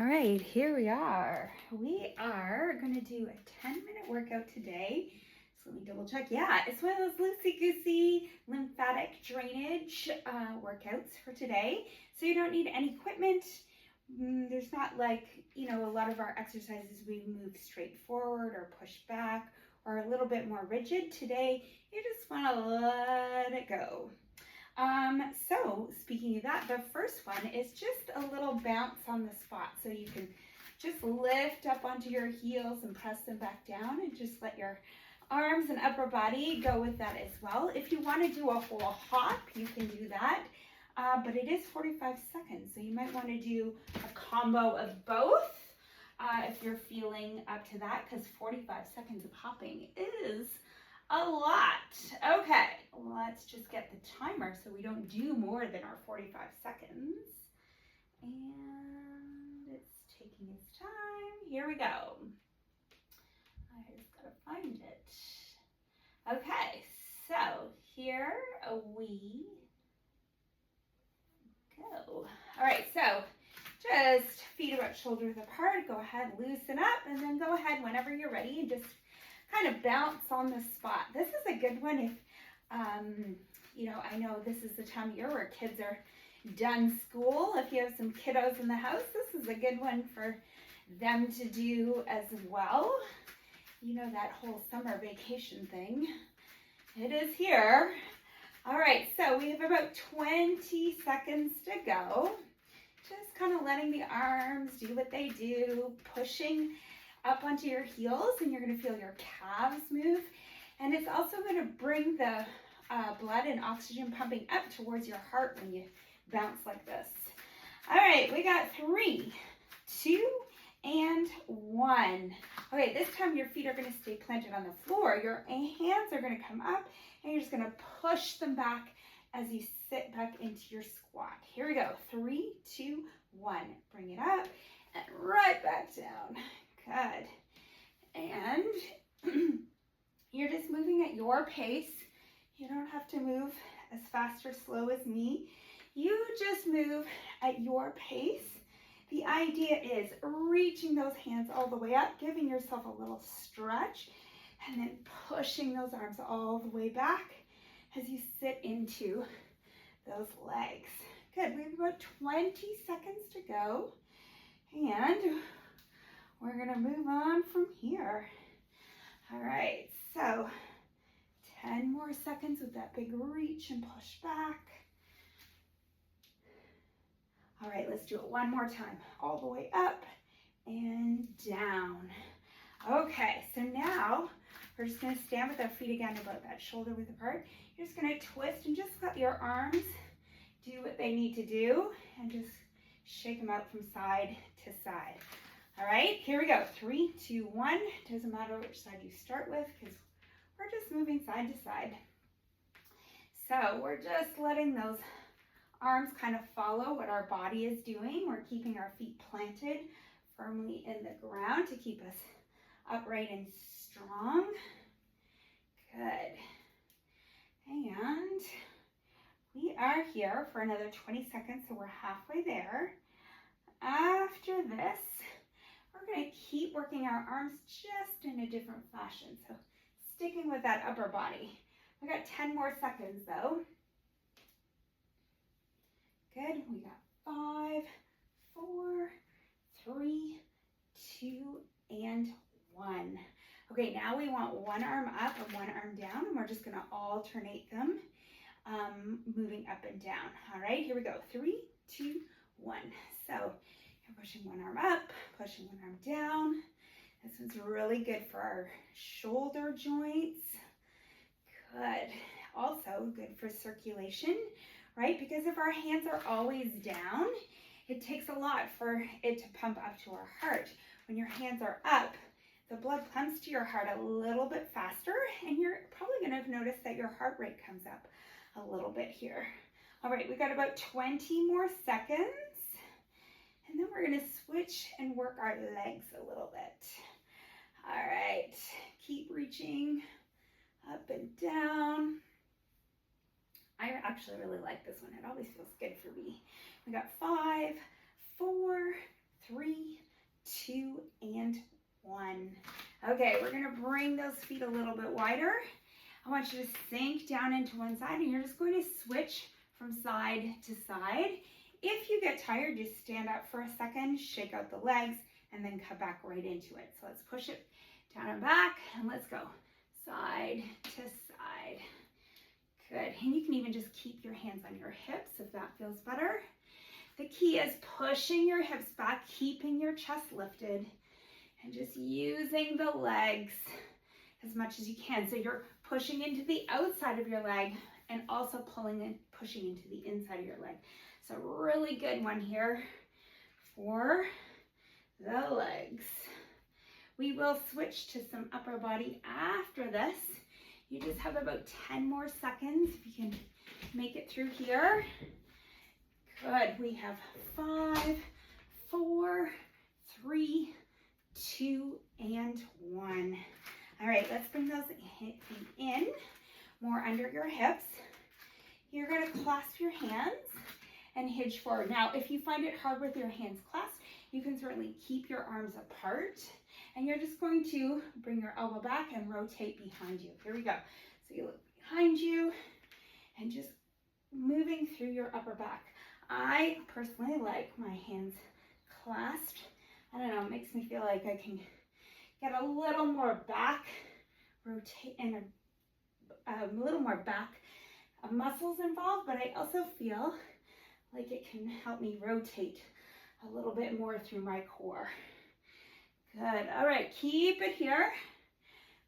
All right, here we are. We are going to do a 10-minute workout today. So let me double check. Yeah, it's one of those loosey-goosey lymphatic drainage workouts for today. So you don't need any equipment. There's not like, a lot of our exercises we move straight forward or push back or a little bit more rigid. Today, you just want to let it go. So speaking of that, the first one is just a little bounce on the spot. So you can just lift up onto your heels and press them back down and just let your arms and upper body go with that as well. If you want to do a whole hop, you can do that. But it is 45 seconds. So you might want to do a combo of both if you're feeling up to that, because 45 seconds of hopping is a lot. Okay, let's just get the timer so we don't do more than our 45 seconds. And it's taking its time. Here we go. I just gotta find it. Okay, so here we go. All right, so just feet about shoulders apart. Go ahead, loosen up, and then go ahead whenever you're ready and just kind of bounce on the spot. This is a good one if, I know this is the time of year where kids are done school. If you have some kiddos in the house, this is a good one for them to do as well. That whole summer vacation thing. It is here. All right, so we have about 20 seconds to go. Just kind of letting the arms do what they do, pushing up onto your heels, and you're going to feel your calves move. And it's also going to bring the blood and oxygen pumping up towards your heart when you bounce like this. All right, we got 3, 2, and 1. Okay, this time your feet are going to stay planted on the floor. Your hands are going to come up, and you're just going to push them back as you sit back into your squat. Here we go. 3, 2, 1. Bring it up and right back down. Good. And you're just moving at your pace. You don't have to move as fast or slow as me. You just move at your pace. The idea is reaching those hands all the way up, giving yourself a little stretch, and then pushing those arms all the way back as you sit into those legs. Good. We have about 20 seconds to go. And we're going to move on from here. All right, so 10 more seconds with that big reach and push back. All right, let's do it one more time. All the way up and down. Okay, so now we're just going to stand with our feet again about that shoulder width apart. You're just going to twist and just let your arms do what they need to do and just shake them out from side to side. All right, here we go. 3, 2, 1. Doesn't matter which side you start with because we're just moving side to side. So we're just letting those arms kind of follow what our body is doing. We're keeping our feet planted firmly in the ground to keep us upright and strong. Good. And we are here for another 20 seconds, so we're halfway there. After this, we're going to keep working our arms just in a different fashion. So sticking with that upper body. We got 10 more seconds though. Good. We got 5, 4, 3, 2, and 1. Okay, now we want one arm up and one arm down, and we're just going to alternate them, moving up and down. All right, here we go. 3, 2, 1. So you're pushing one arm up, pushing one arm down. This one's really good for our shoulder joints. Good. Also good for circulation, right? Because if our hands are always down, it takes a lot for it to pump up to our heart. When your hands are up, the blood comes to your heart a little bit faster, and you're probably going to notice that your heart rate comes up a little bit here. All right, we got about 20 more seconds. And then we're going to switch and work our legs a little bit. All right, keep reaching up and down. I actually really like this one. It always feels good for me. We got 5, 4, 3, 2, and 1. Okay, we're gonna bring those feet a little bit wider. I want you to sink down into one side, and you're just going to switch from side to side. If you get tired, just stand up for a second, shake out the legs, and then come back right into it. So let's push it down and back, and let's go side to side. Good, and you can even just keep your hands on your hips if that feels better. The key is pushing your hips back, keeping your chest lifted, and just using the legs as much as you can. So you're pushing into the outside of your leg and also pulling and pushing into the inside of your leg. So really good one here for the legs. We will switch to some upper body after this. You just have about 10 more seconds if you can make it through here. Good, we have 5, 4, 3, 2, and 1. All right, let's bring those feet in, more under your hips. You're gonna clasp your hands and hinge forward. Now, if you find it hard with your hands clasped, you can certainly keep your arms apart, and you're just going to bring your elbow back and rotate behind you. Here we go. So you look behind you and just moving through your upper back. I personally like my hands clasped. I don't know, it makes me feel like I can get a little more back, rotate, and a little more back muscles involved, but I also feel like it can help me rotate a little bit more through my core. Good, all right, keep it here.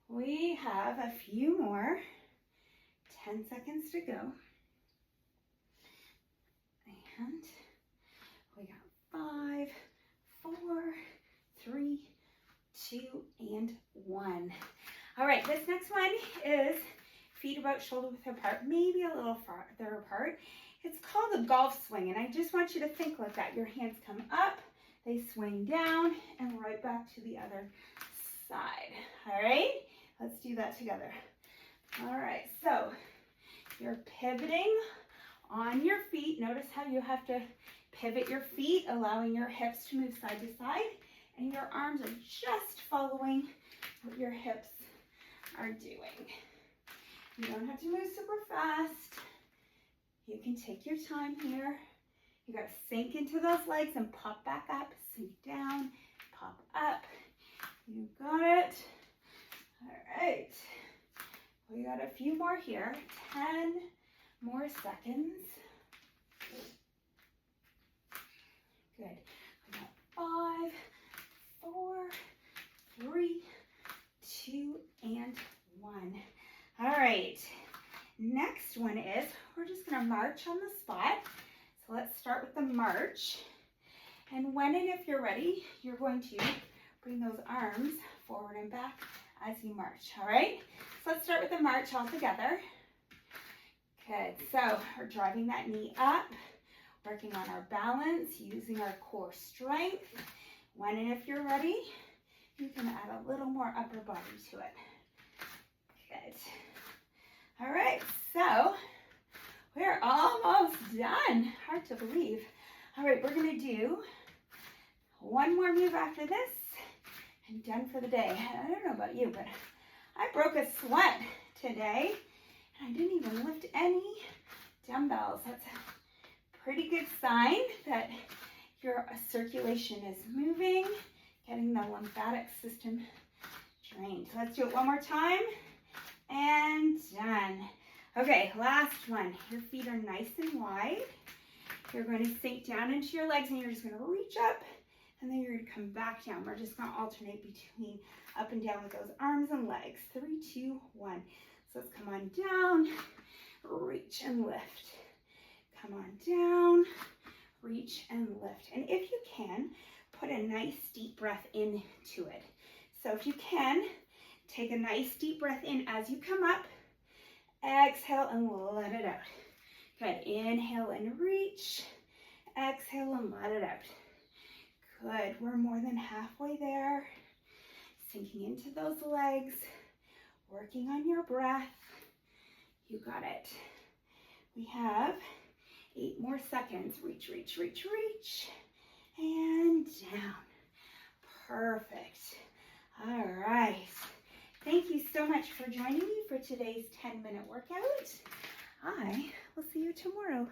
We have a few more, 10 seconds to go. And we got 5, 4, 3, 2, and 1. All right, this next one is feet about shoulder width apart, maybe a little farther apart. It's called the golf swing, and I just want you to think like that. Your hands come up, they swing down, and right back to the other side. All right, let's do that together. All right, so you're pivoting on your feet. Notice how you have to pivot your feet, allowing your hips to move side to side, and your arms are just following what your hips are doing. You don't have to move super fast. You can take your time here. You got to sink into those legs and pop back up, sink down, pop up. You got it. All right. We got a few more here, 10 more seconds. Good. We got 5, 4, 3, 2, and 1. All right. Next one is, we're just going to march on the spot. So let's start with the march. And when and if you're ready, you're going to bring those arms forward and back as you march. All right. So let's start with the march all together. Good. So we're driving that knee up, working on our balance, using our core strength. When and if you're ready, you can add a little more upper body to it. Good. All right, so we're almost done. Hard to believe. All right, we're gonna do one more move after this and done for the day. I don't know about you, but I broke a sweat today and I didn't even lift any dumbbells. That's a pretty good sign that your circulation is moving, getting the lymphatic system drained. So let's do it one more time. And done. Okay, last one. Your feet are nice and wide. You're going to sink down into your legs and you're just going to reach up and then you're going to come back down. We're just going to alternate between up and down with those arms and legs. 3, 2, 1. So let's come on down, reach and lift. Come on down, reach and lift. And if you can, put a nice deep breath into it. So if you can, take a nice deep breath in as you come up. Exhale and let it out. Good. Inhale and reach. Exhale and let it out. Good. We're more than halfway there. Sinking into those legs. Working on your breath. You got it. We have 8 more seconds. Reach, reach, reach, reach. And down. Perfect. All right. Thank you so much for joining me for today's 10-minute workout. I will see you tomorrow.